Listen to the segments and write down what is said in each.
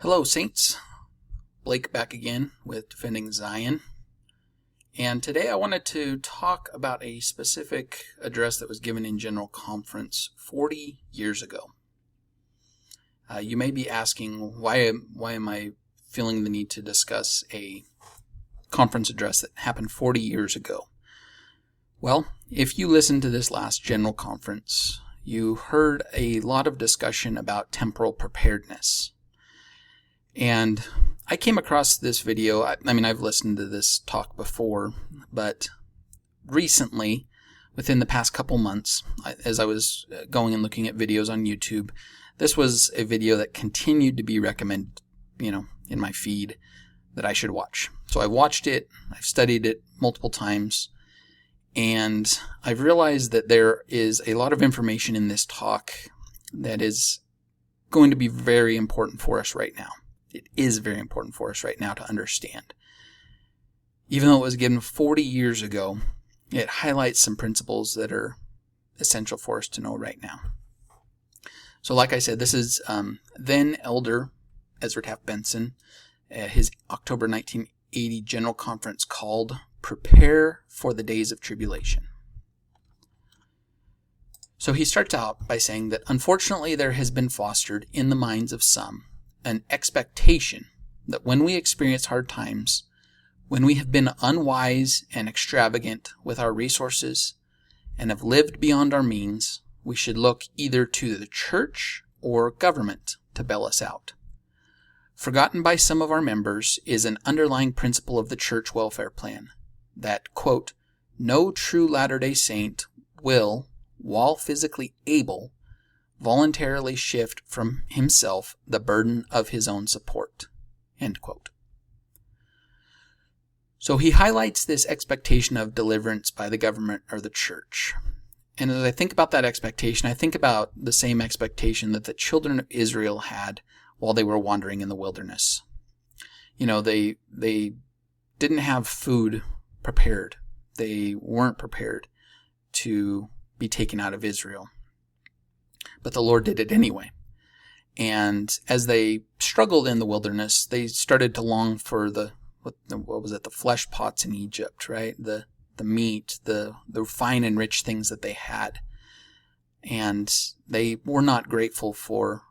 Hello, Saints. Blake back again with Defending Zion. And today I wanted to talk about a specific address that was given in General Conference 40 years ago. You may be asking, why am I feeling the need to discuss a conference address that happened 40 years ago? Well, if you listened to this last General Conference, you heard a lot of discussion about temporal preparedness. And I came across this video. I've listened to this talk before, but recently, within the past couple months, as I was going and looking at videos on YouTube, this was a video that continued to be recommended, in my feed that I should watch. So I watched it, I've studied it multiple times, and I've realized that there is a lot of information in this talk that is going to be very important for us right now. It is very important for us right now to understand. Even though it was given 40 years ago, it highlights some principles that are essential for us to know right now. So like I said, this is then Elder Ezra Taft Benson at his October 1980 General Conference called Prepare for the Days of Tribulation. So he starts out by saying that unfortunately there has been fostered in the minds of some an expectation that when we experience hard times, when we have been unwise and extravagant with our resources and have lived beyond our means, we should look either to the church or government to bail us out. Forgotten by some of our members is an underlying principle of the church welfare plan that, quote, no true Latter-day Saint will, while physically able, voluntarily shift from himself the burden of his own support, end quote. So he highlights this expectation of deliverance by the government or the church. And as I think about that expectation, I think about the same expectation that the children of Israel had while they were wandering in the wilderness. They didn't have food prepared. They weren't prepared to be taken out of Israel. But the Lord did it anyway. And as they struggled in the wilderness, they started to long for the flesh pots in Egypt, right? The meat, the fine and rich things that they had. And they were not grateful for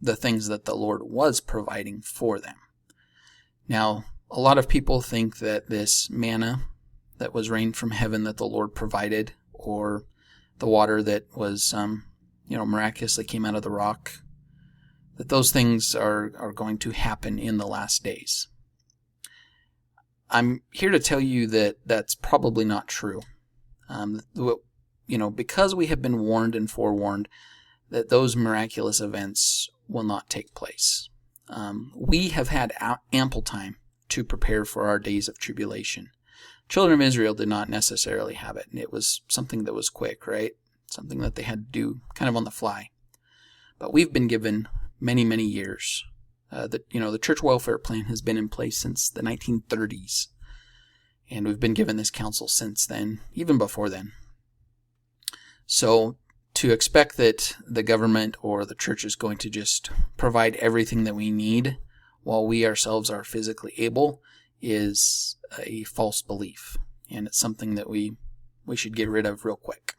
the things that the Lord was providing for them. Now, a lot of people think that this manna that was rained from heaven that the Lord provided, or the water that was miraculously came out of the rock, that those things are going to happen in the last days. I'm here to tell you that that's probably not true. Because we have been warned and forewarned that those miraculous events will not take place. We have had ample time to prepare for our days of tribulation. Children of Israel did not necessarily have it. It was something that was quick, right? Something that they had to do kind of on the fly. But we've been given many, many years. The church welfare plan has been in place since the 1930s. And we've been given this counsel since then, even before then. So to expect that the government or the church is going to just provide everything that we need while we ourselves are physically able is a false belief. And it's something that we should get rid of real quick.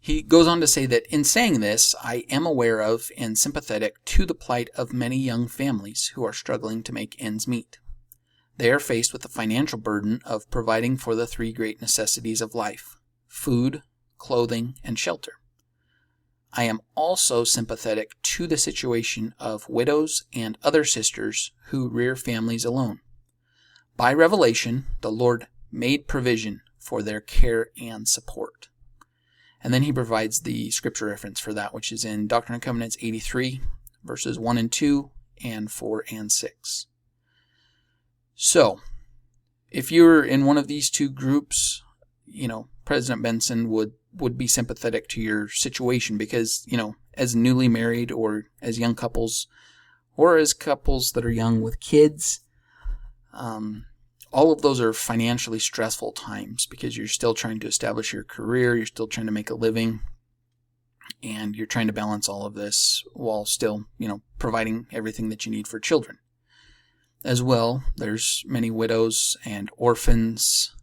He goes on to say that in saying this, I am aware of and sympathetic to the plight of many young families who are struggling to make ends meet. They are faced with the financial burden of providing for the three great necessities of life: food, clothing, and shelter. I am also sympathetic to the situation of widows and other sisters who rear families alone. By revelation, the Lord made provision for their care and support. And then he provides the scripture reference for that, which is in Doctrine and Covenants 83, verses 1 and 2, and 4 and 6. So, if you're in one of these two groups, President Benson would be sympathetic to your situation because, as newly married or as young couples, or as couples that are young with kids, all of those are financially stressful times because you're still trying to establish your career, you're still trying to make a living, and you're trying to balance all of this while still, providing everything that you need for children. As well, there's many widows and orphans,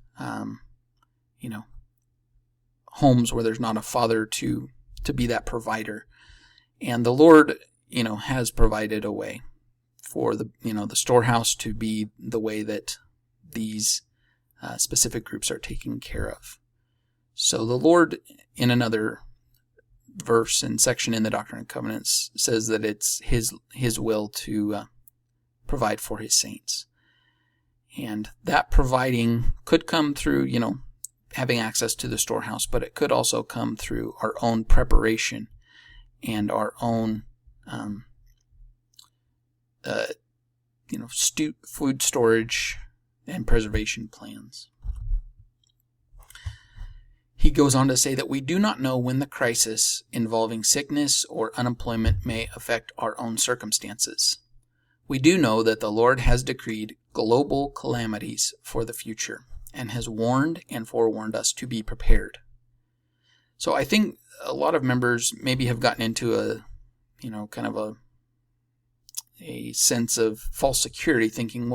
homes where there's not a father to be that provider. And the Lord, has provided a way for the storehouse to be the way that these specific groups are taken care of. So the Lord, in another verse and section in the Doctrine and Covenants, says that it's His will to provide for His saints. And that providing could come through, having access to the storehouse, but it could also come through our own preparation and our own, food storage and preservation plans. He goes on to say that we do not know when the crisis involving sickness or unemployment may affect our own circumstances. We do know that the Lord has decreed global calamities for the future and has warned and forewarned us to be prepared. So I think a lot of members maybe have gotten into a sense of false security, thinking,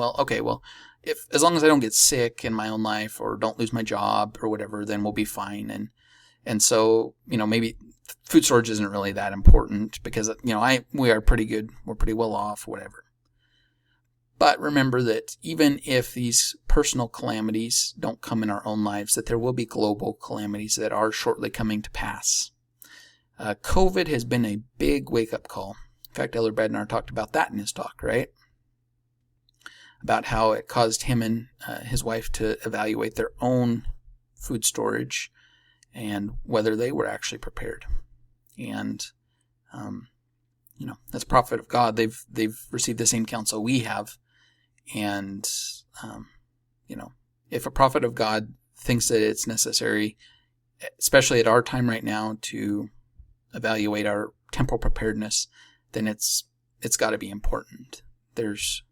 if as long as I don't get sick in my own life or don't lose my job or whatever, then we'll be fine. And so, maybe food storage isn't really that important because, we are pretty good. We're pretty well off, whatever. But remember that even if these personal calamities don't come in our own lives, that there will be global calamities that are shortly coming to pass. COVID has been a big wake-up call. In fact, Elder Bednar talked about that in his talk, right? About how it caused him and his wife to evaluate their own food storage and whether they were actually prepared. And, as a prophet of God, they've received the same counsel we have. And, if a prophet of God thinks that it's necessary, especially at our time right now, to evaluate our temporal preparedness, then it's got to be important. There's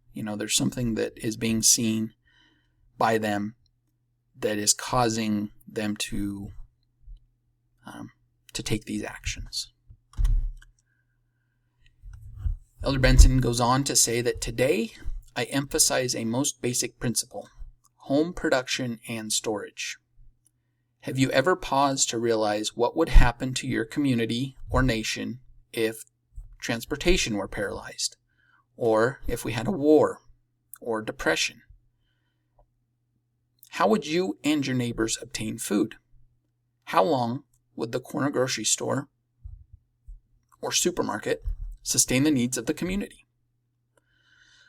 something that is being seen by them that is causing them to take these actions. Elder Benson goes on to say that today I emphasize a most basic principle: home production and storage. Have you ever paused to realize what would happen to your community or nation if transportation were paralyzed, or if we had a war or depression? How would you and your neighbors obtain food? How long would the corner grocery store or supermarket sustain the needs of the community?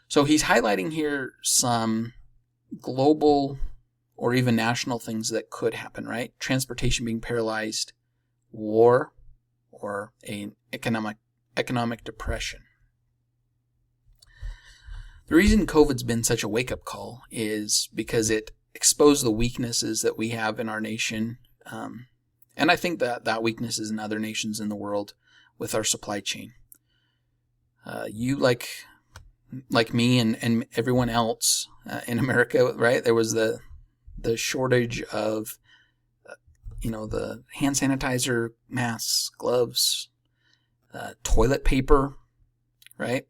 So he's highlighting here some global or even national things that could happen, right? Transportation being paralyzed, war, or an economic depression. The reason COVID's been such a wake-up call is because it exposed the weaknesses that we have in our nation, and I think that weakness is in other nations in the world with our supply chain. You, like me and everyone else in America, right? There was the shortage of, the hand sanitizer, masks, gloves, toilet paper, right?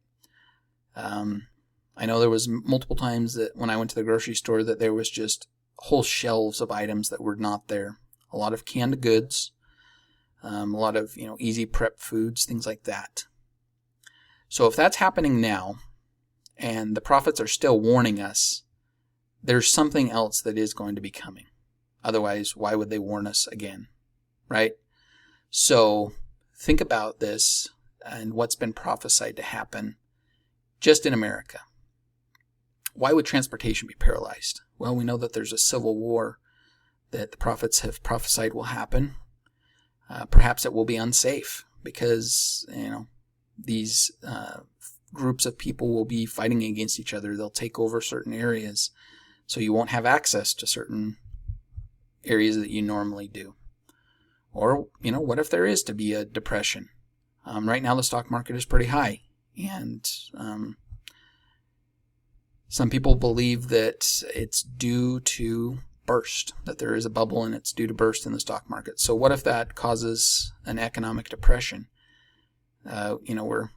I know there was multiple times that when I went to the grocery store that there was just whole shelves of items that were not there. A lot of canned goods, a lot of, easy prep foods, things like that. So if that's happening now, and the prophets are still warning us, there's something else that is going to be coming. Otherwise, why would they warn us again, right? So think about this and what's been prophesied to happen just in America. Why would transportation be paralyzed? Well, we know that there's a civil war that the prophets have prophesied will happen. Perhaps it will be unsafe because, these groups of people will be fighting against each other. They'll take over certain areas, so you won't have access to certain areas that you normally do. Or, what if there is to be a depression? Right now the stock market is pretty high, and some people believe that it's due to burst, that there is a bubble and it's due to burst in the stock market. So what if that causes an economic depression? We're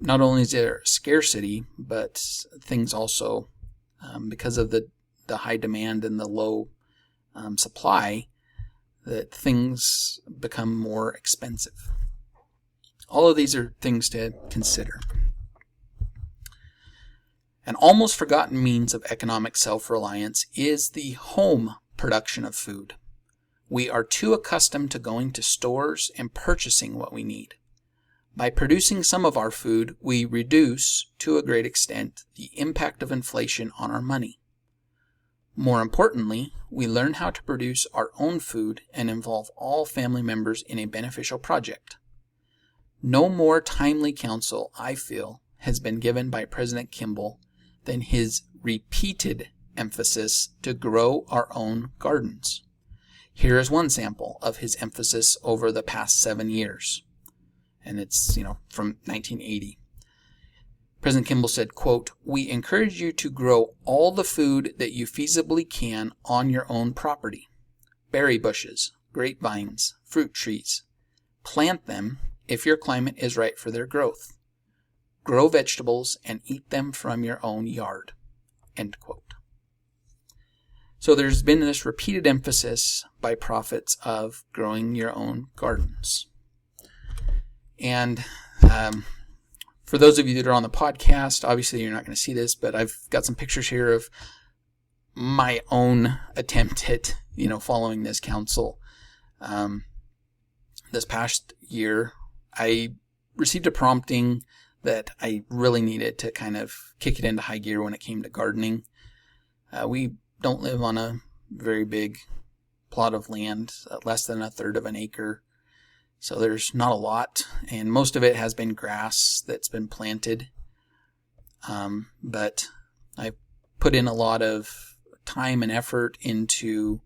not only is there scarcity, but things also, because of the high demand and the low supply, that things become more expensive. All of these are things to consider. An almost forgotten means of economic self-reliance is the home production of food. We are too accustomed to going to stores and purchasing what we need. By producing some of our food, we reduce, to a great extent, the impact of inflation on our money. More importantly, we learn how to produce our own food and involve all family members in a beneficial project. No more timely counsel, I feel, has been given by President Kimball than his repeated emphasis to grow our own gardens. Here is one sample of his emphasis over the past 7 years. And it's, from 1980. President Kimball said, quote, "We encourage you to grow all the food that you feasibly can on your own property. Berry bushes, grapevines, fruit trees. Plant them if your climate is right for their growth. Grow vegetables and eat them from your own yard." End quote. So there's been this repeated emphasis by prophets of growing your own gardens. And for those of you that are on the podcast, obviously you're not going to see this, but I've got some pictures here of my own attempt at, following this counsel. This past year, I received a prompting that I really needed to kind of kick it into high gear when it came to gardening. We don't live on a very big plot of land, less than 1/3 of an acre. So there's not a lot, and most of it has been grass that's been planted. But I put in a lot of time and effort into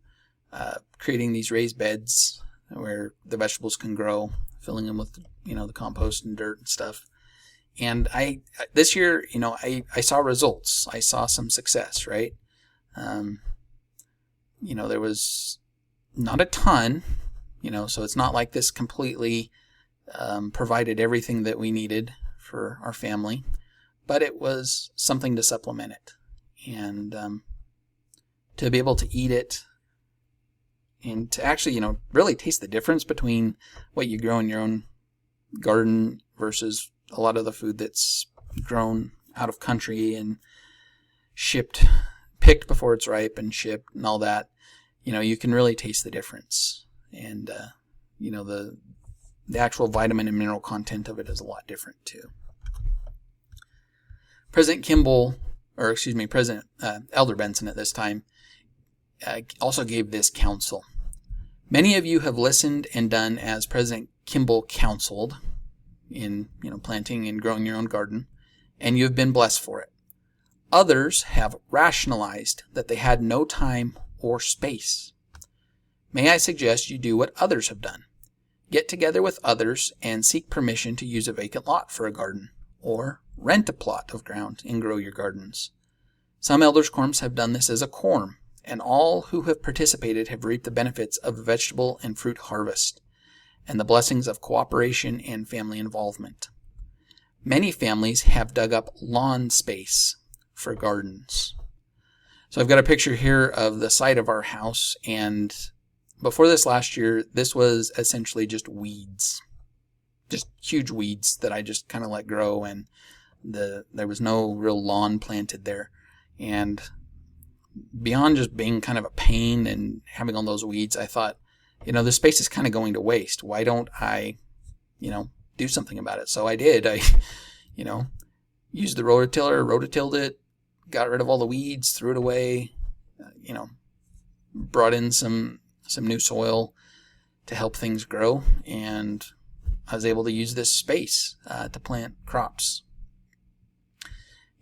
creating these raised beds where the vegetables can grow, filling them with, the compost and dirt and stuff. And this year, I saw results. I saw some success, right? There was not a ton. So it's not like this completely provided everything that we needed for our family, but it was something to supplement it and to be able to eat it and to actually, really taste the difference between what you grow in your own garden versus a lot of the food that's grown out of country and picked before it's ripe and shipped and all that. You can really taste the difference. And, the actual vitamin and mineral content of it is a lot different too. President Elder Benson at this time also gave this counsel. "Many of you have listened and done as President Kimball counseled in, planting and growing your own garden, and you have been blessed for it. Others have rationalized that they had no time or space. May I suggest you do what others have done? Get together with others and seek permission to use a vacant lot for a garden, or rent a plot of ground and grow your gardens. Some elders' quorums have done this as a quorum, and all who have participated have reaped the benefits of a vegetable and fruit harvest, and the blessings of cooperation and family involvement. Many families have dug up lawn space for gardens." So I've got a picture here of the site of our house, and before this last year, this was essentially just weeds. Just huge weeds that I just kind of let grow, and there was no real lawn planted there. And beyond just being kind of a pain and having all those weeds, I thought, this space is kind of going to waste. Why don't I, do something about it? So I did. I, used the rototilled it, got rid of all the weeds, threw it away, brought in some new soil to help things grow, and I was able to use this space to plant crops.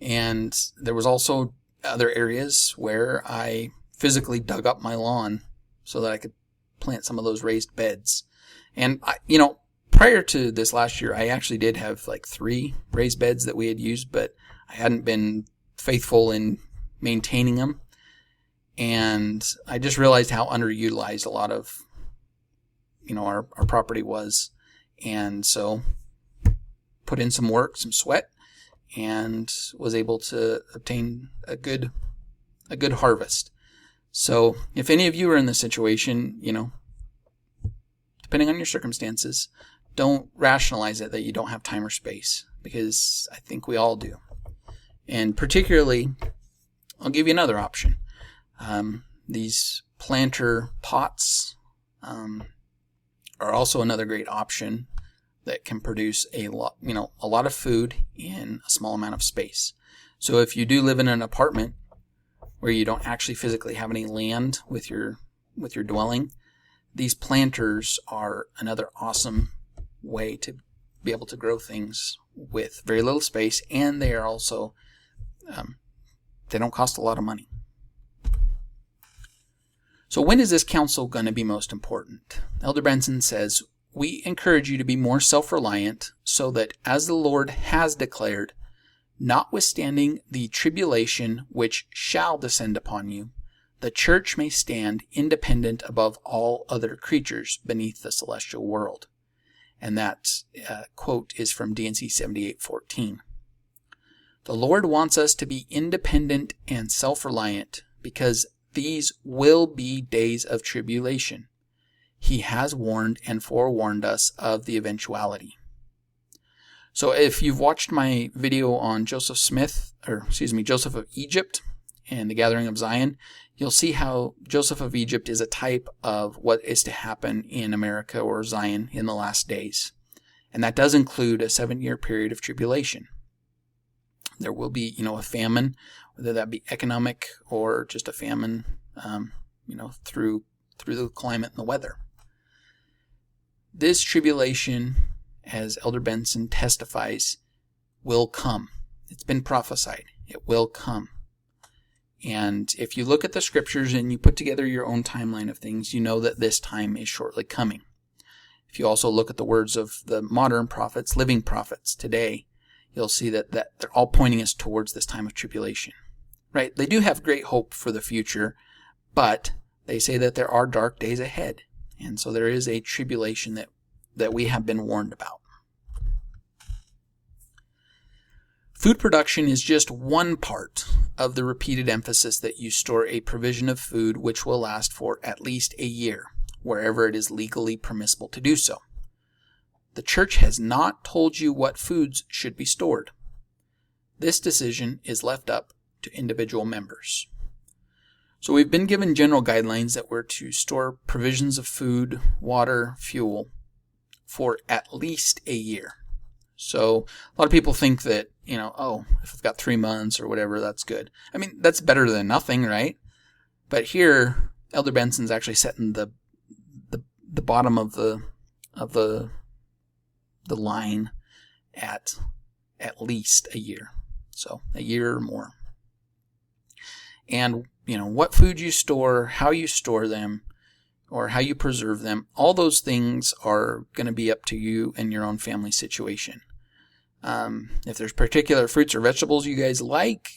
And there was also other areas where I physically dug up my lawn so that I could plant some of those raised beds. And prior to this last year, I actually did have like 3 raised beds that we had used, but I hadn't been faithful in maintaining them. And I just realized how underutilized a lot of, our property was. And so put in some work, some sweat, and was able to obtain a good harvest. So if any of you are in this situation, depending on your circumstances, don't rationalize it that you don't have time or space, because I think we all do. And particularly, I'll give you another option. These planter pots are also another great option that can produce a lot of food in a small amount of space. So if you do live in an apartment where you don't actually physically have any land with your dwelling, these planters are another awesome way to be able to grow things with very little space, and they are also they don't cost a lot of money. So when is this counsel going to be most important? Elder Benson says, we encourage you to be more self-reliant so that, as the Lord has declared, notwithstanding the tribulation which shall descend upon you, the church may stand independent above all other creatures beneath the celestial world. And that quote is from D&C 78:14. The Lord wants us to be independent and self-reliant because these will be days of tribulation. He has warned and forewarned us of the eventuality. So if you've watched my video on Joseph of Egypt and the gathering of Zion, you'll see how Joseph of Egypt is a type of what is to happen in America or Zion in the last days. And that does include a 7-year period of tribulation. There will be, a famine, whether that be economic or just a famine, through the climate and the weather. This tribulation, as Elder Benson testifies, will come. It's been prophesied. It will come. And if you look at the scriptures and you put together your own timeline of things, you know that this time is shortly coming. If you also look at the words of the modern prophets, living prophets today, you'll see that they're all pointing us towards this time of tribulation. Right? They do have great hope for the future, but they say that there are dark days ahead. And so there is a tribulation that we have been warned about. Food production is just one part of the repeated emphasis that you store a provision of food which will last for at least a year, wherever it is legally permissible to do so. The church has not told you what foods should be stored. This decision is left up to individual members. So we've been given general guidelines that we're to store provisions of food, water, fuel for at least a year. So a lot of people think that, if I've got 3 months or whatever, that's good. I mean, that's better than nothing, right? But here, Elder Benson's actually setting the bottom of the line at least a year. So a year or more. And, what food you store, how you store them, or how you preserve them, all those things are going to be up to you and your own family situation. If there's particular fruits or vegetables you guys like,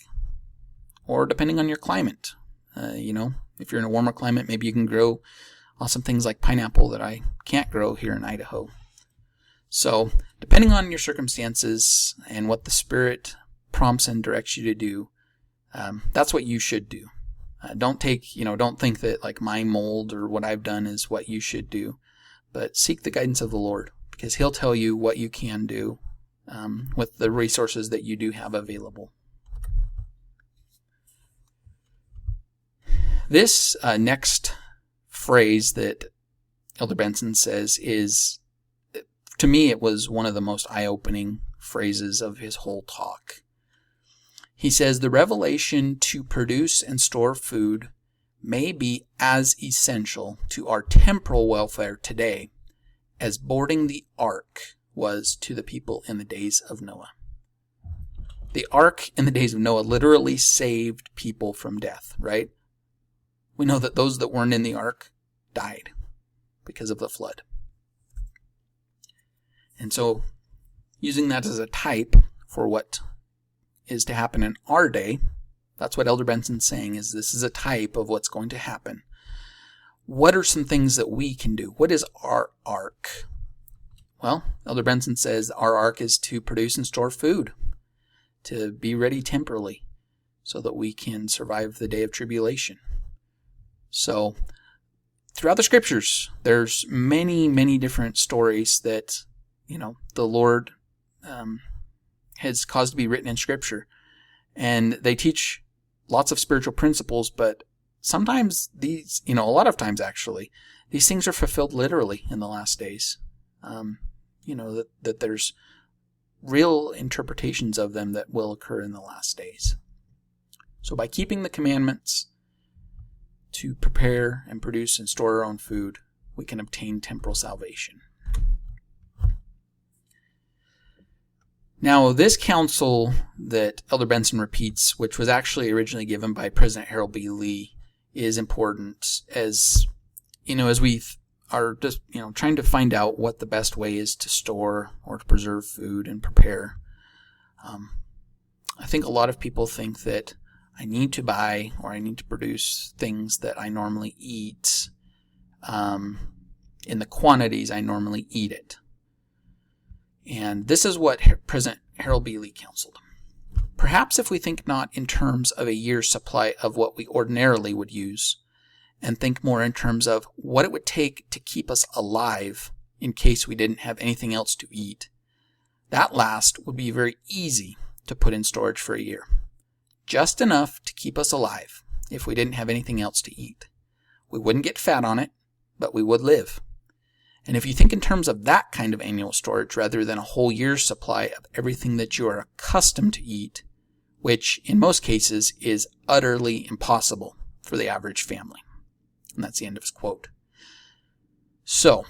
or depending on your climate, if you're in a warmer climate, maybe you can grow awesome things like pineapple that I can't grow here in Idaho. So depending on your circumstances and what the Spirit prompts and directs you to do, that's what you should do. Don't think that like my mold or what I've done is what you should do, but seek the guidance of the Lord, because He'll tell you what you can do with the resources that you do have available. This next phrase that Elder Benson says is, to me, it was one of the most eye-opening phrases of his whole talk. He says, the revelation to produce and store food may be as essential to our temporal welfare today as boarding the ark was to the people in the days of Noah. The ark in the days of Noah literally saved people from death, right? We know that those that weren't in the ark died because of the flood. And so, using that as a type for what is to happen in our day, That's what Elder Benson's saying, is this is a type of what's going to happen. What are some things that we can do? What is our ark? Well, Elder Benson says our ark is to produce and store food, to be ready temporally, so that we can survive the day of tribulation. So, throughout the scriptures, there's many, many different stories that, the Lord has caused to be written in scripture. And they teach lots of spiritual principles, but sometimes these, a lot of times actually, these things are fulfilled literally in the last days. That there's real interpretations of them that will occur in the last days. So by keeping the commandments to prepare and produce and store our own food, we can obtain temporal salvation. Now, this counsel that Elder Benson repeats, which was actually originally given by President Harold B. Lee, is important as we are just, trying to find out what the best way is to store or to preserve food and prepare. I think a lot of people think that I need to buy or I need to produce things that I normally eat in the quantities I normally eat it. And this is what President Harold B. Lee counseled. Perhaps if we think not in terms of a year's supply of what we ordinarily would use, and think more in terms of what it would take to keep us alive in case we didn't have anything else to eat, that last would be very easy to put in storage for a year. Just enough to keep us alive if we didn't have anything else to eat. We wouldn't get fat on it, but we would live. And if you think in terms of that kind of annual storage rather than a whole year's supply of everything that you are accustomed to eat, which in most cases is utterly impossible for the average family. And that's the end of his quote. So,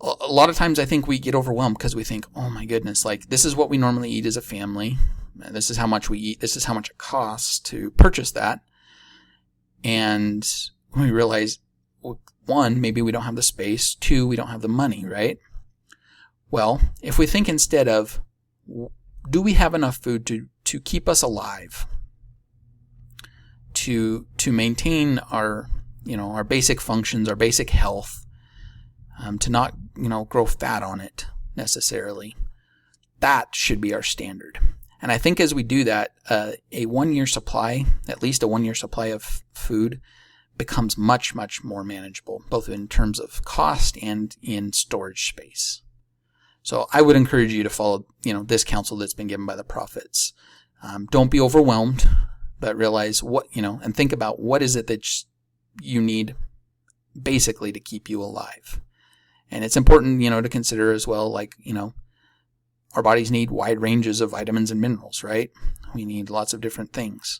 a lot of times I think we get overwhelmed because we think, oh my goodness, this is what we normally eat as a family. This is how much we eat. This is how much it costs to purchase that. And we realize, one, maybe we don't have the space. Two, we don't have the money, right? Well, if we think instead of, do we have enough food to keep us alive, to maintain our basic functions, our basic health, to not grow fat on it necessarily, that should be our standard. And I think as we do that, a 1 year supply, at least a 1 year supply of food, becomes much, much more manageable, both in terms of cost and in storage space. So I would encourage you to follow, this counsel that's been given by the prophets. Don't be overwhelmed, but realize what, and think about what is it that you need basically to keep you alive. And it's important, to consider as well, our bodies need wide ranges of vitamins and minerals, right? We need lots of different things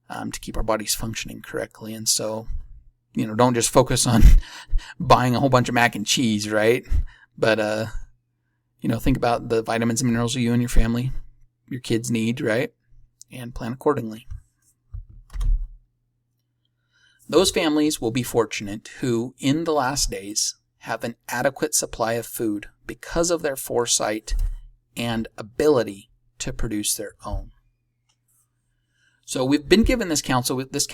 to keep our bodies functioning correctly. And so, don't just focus on buying a whole bunch of mac and cheese, right? But, think about the vitamins and minerals you and your family, your kids need, right? And plan accordingly. Those families will be fortunate who, in the last days, have an adequate supply of food because of their foresight and ability to produce their own. So we've been given this counsel. This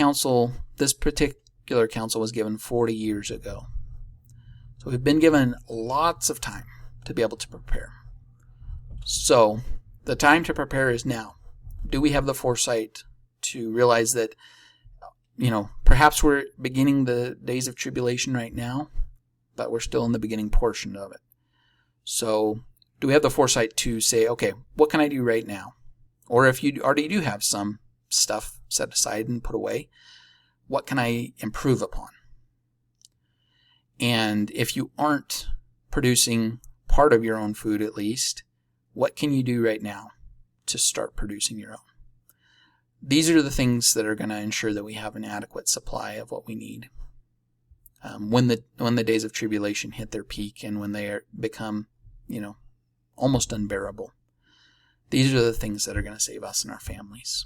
particular counsel was given 40 years ago. So we've been given lots of time to be able to prepare. So the time to prepare is now. Do we have the foresight to realize that, perhaps we're beginning the days of tribulation right now, but we're still in the beginning portion of it. So do we have the foresight to say, okay, what can I do right now? Or if you already do have some stuff set aside and put away, what can I improve upon? And if you aren't producing part of your own food at least, what can you do right now to start producing your own? These are the things that are going to ensure that we have an adequate supply of what we need when the days of tribulation hit their peak and when they become, almost unbearable. These are the things that are going to save us and our families.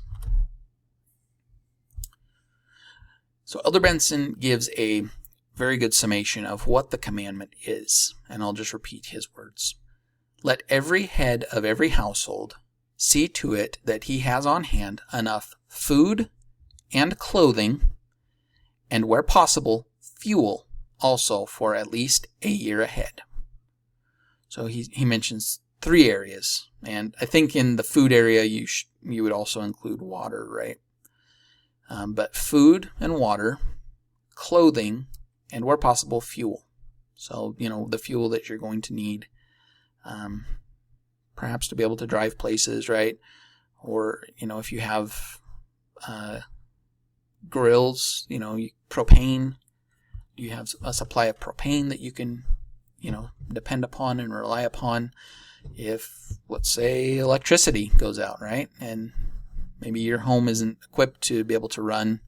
So Elder Benson gives a very good summation of what the commandment is, and I'll just repeat his words. Let every head of every household see to it that he has on hand enough food and clothing, and where possible, fuel also for at least a year ahead. So he mentions 3 areas, and I think in the food area you would also include water, right? But food and water, clothing, and where possible, fuel. So, the fuel that you're going to need, perhaps to be able to drive places, right? Or, if you have grills, propane, you have a supply of propane that you can, depend upon and rely upon if, let's say, electricity goes out, right? And maybe your home isn't equipped to be able to run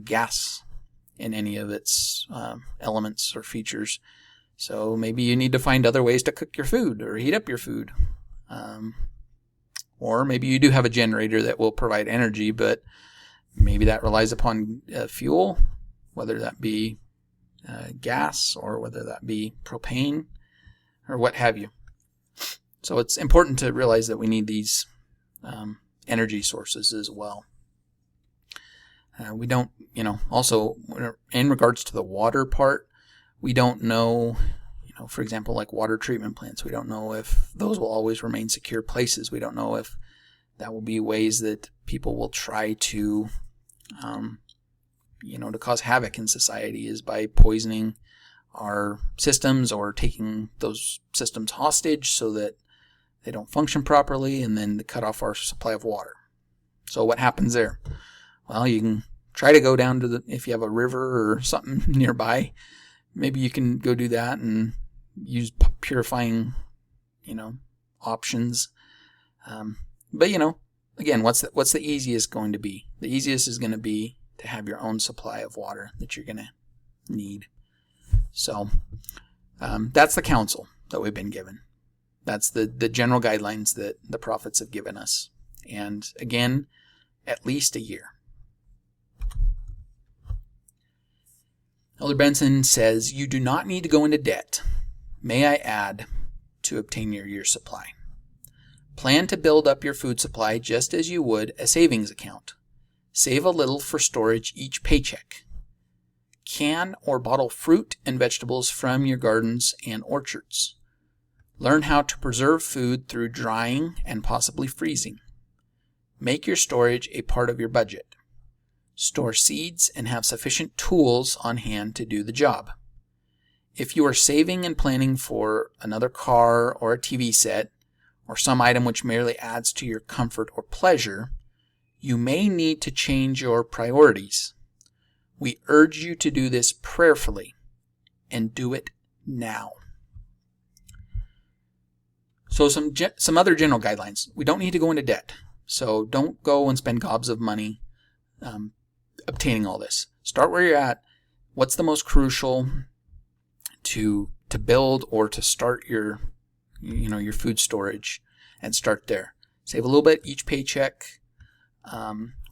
gas in any of its elements or features. So maybe you need to find other ways to cook your food or heat up your food. Or maybe you do have a generator that will provide energy, but maybe that relies upon fuel, whether that be gas or whether that be propane or what have you. So it's important to realize that we need these energy sources as well. We don't, also in regards to the water part, we don't know, for example, like water treatment plants, we don't know if those will always remain secure places. We don't know if that will be ways that people will try to, to cause havoc in society is by poisoning our systems or taking those systems hostage so that they don't function properly, and then cut off our supply of water. So what happens there? Well, you can try to go down to if you have a river or something nearby, maybe you can go do that and use purifying, options. But again, what's the easiest going to be? The easiest is going to be to have your own supply of water that you're going to need. So that's the counsel that we've been given. That's the general guidelines that the prophets have given us. And again, at least a year. Elder Benson says, you do not need to go into debt, may I add, to obtain your year's supply. Plan to build up your food supply just as you would a savings account. Save a little for storage each paycheck. Can or bottle fruit and vegetables from your gardens and orchards. Learn how to preserve food through drying and possibly freezing. Make your storage a part of your budget. Store seeds and have sufficient tools on hand to do the job. If you are saving and planning for another car or a TV set, or some item which merely adds to your comfort or pleasure, you may need to change your priorities. We urge you to do this prayerfully and do it now. So some other general guidelines. We don't need to go into debt. So don't go and spend gobs of money obtaining all this. Start where you're at. What's the most crucial to build or to start your food storage, and start there. Save a little bit each paycheck.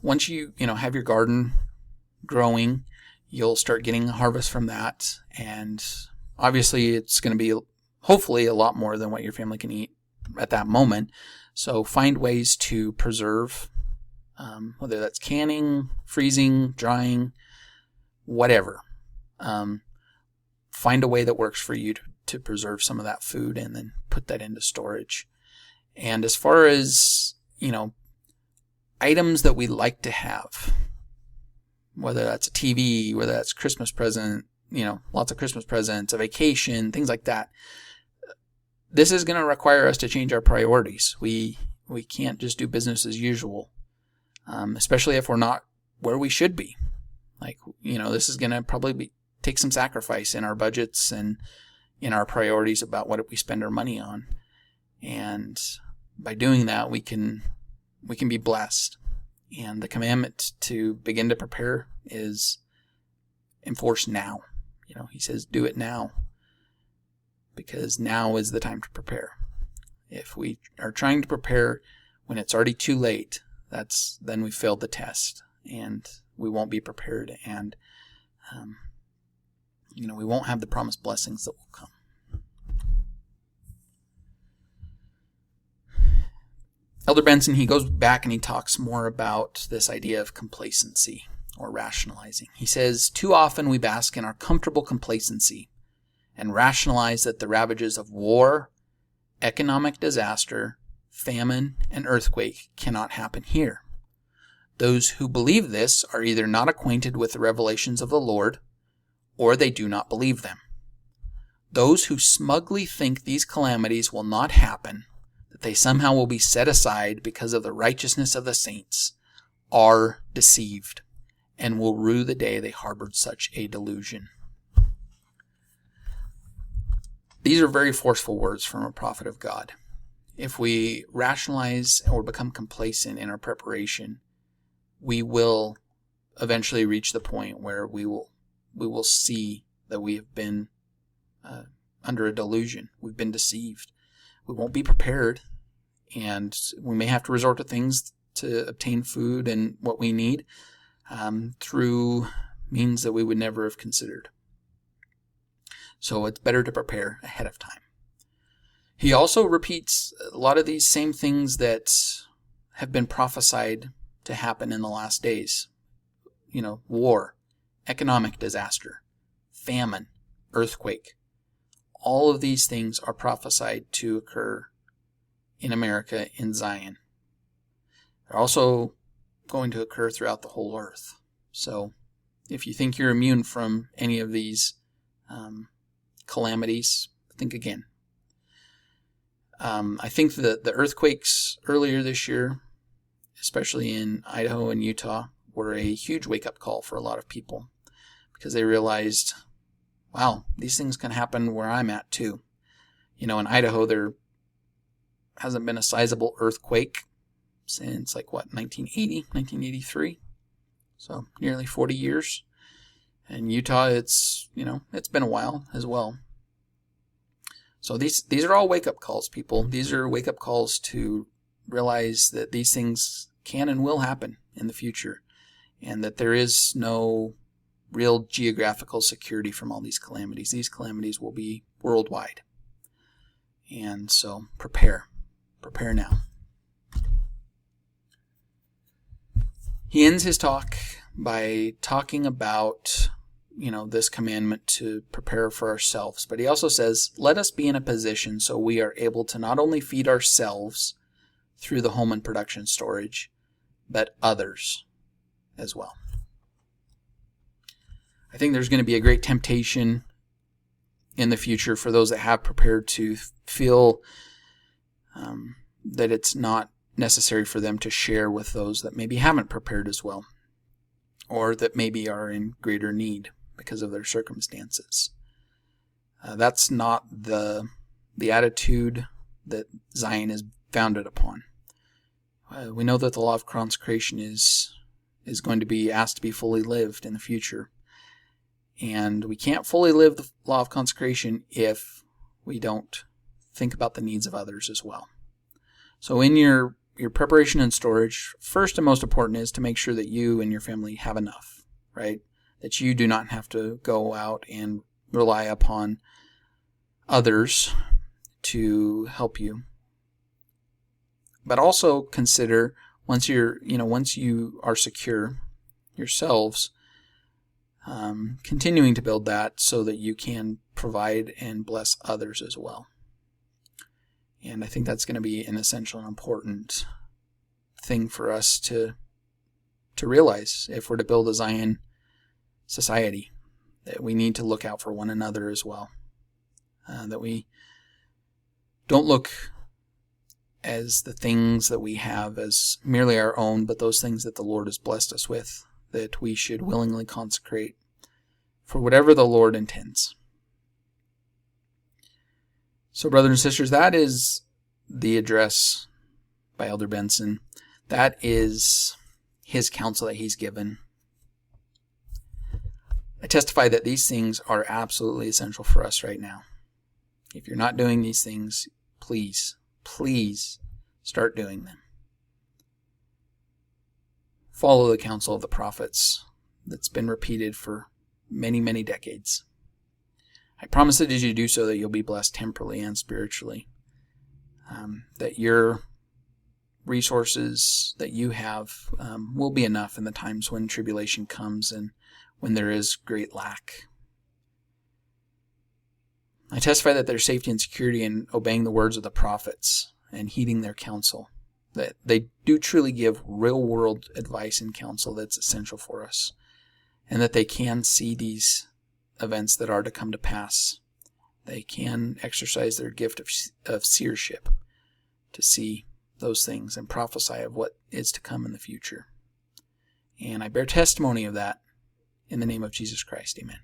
Once you have your garden growing, you'll start getting a harvest from that, and obviously it's going to be hopefully a lot more than what your family can eat at that moment. So find ways to preserve, whether that's canning, freezing, drying, whatever. Find a way that works for you to preserve some of that food and then put that into storage. And as far as, items that we like to have, whether that's a TV, whether that's Christmas present, lots of Christmas presents, a vacation, things like that, this is going to require us to change our priorities. We can't just do business as usual, especially if we're not where we should be. This is going to probably take some sacrifice in our budgets and in our priorities about what we spend our money on. And by doing that, we can be blessed. And the commandment to begin to prepare is enforced now. He says, do it now, because now is the time to prepare. If we are trying to prepare when it's already too late, then we failed the test, and we won't be prepared, and we won't have the promised blessings that will come. Elder Benson, he goes back and he talks more about this idea of complacency or rationalizing. He says, too often we bask in our comfortable complacency and rationalize that the ravages of war, economic disaster, famine, and earthquake cannot happen here. Those who believe this are either not acquainted with the revelations of the Lord, or they do not believe them. Those who smugly think these calamities will not happen, that they somehow will be set aside because of the righteousness of the saints, are deceived and will rue the day they harbored such a delusion. These are very forceful words from a prophet of God. If we rationalize or become complacent in our preparation, we will eventually reach the point where we will see that we have been under a delusion. We've been deceived. We won't be prepared, and we may have to resort to things to obtain food and what we need through means that we would never have considered. So it's better to prepare ahead of time. He also repeats a lot of these same things that have been prophesied to happen in the last days. War, economic disaster, famine, earthquake. All of these things are prophesied to occur in America, in Zion. They're also going to occur throughout the whole earth. So if you think you're immune from any of these calamities, think again. I think that the earthquakes earlier this year, especially in Idaho and Utah, were a huge wake-up call for a lot of people because they realized, wow, these things can happen where I'm at too. In Idaho, there hasn't been a sizable earthquake since 1980, 1983. So nearly 40 years. In Utah, it's been a while as well. So these are all wake-up calls, people. These are wake-up calls to realize that these things can and will happen in the future, and that there is no real geographical security from all these calamities. These calamities will be worldwide. And so prepare now. He ends his talk by talking about this commandment to prepare for ourselves. But he also says, let us be in a position so we are able to not only feed ourselves through the home and production storage, but others as well. I think there's going to be a great temptation in the future for those that have prepared to feel that it's not necessary for them to share with those that maybe haven't prepared as well, or that maybe are in greater need because of their circumstances. That's not the attitude that Zion is founded upon. We know that the law of consecration is going to be asked to be fully lived in the future. And we can't fully live the law of consecration if we don't think about the needs of others as well. So in your preparation and storage, first and most important is to make sure that you and your family have enough, right? That you do not have to go out and rely upon others to help you. But also consider once you are secure yourselves, continuing to build that so that you can provide and bless others as well. And I think that's going to be an essential and important thing for us to realize if we're to build a Zion society, that we need to look out for one another as well. That we don't look as the things that we have as merely our own, but those things that the Lord has blessed us with, that we should willingly consecrate for whatever the Lord intends. So, brothers and sisters, that is the address by Elder Benson. That is his counsel that he's given. I testify that these things are absolutely essential for us right now. If you're not doing these things, please start doing them. Follow the counsel of the prophets that's been repeated for many, many decades. I promise that as you do so, that you'll be blessed temporally and spiritually. That your resources that you have will be enough in the times when tribulation comes and when there is great lack. I testify that there's safety and security in obeying the words of the prophets and heeding their counsel, that they do truly give real-world advice and counsel that's essential for us, and that they can see these events that are to come to pass. They can exercise their gift of seership to see those things and prophesy of what is to come in the future. And I bear testimony of that in the name of Jesus Christ. Amen.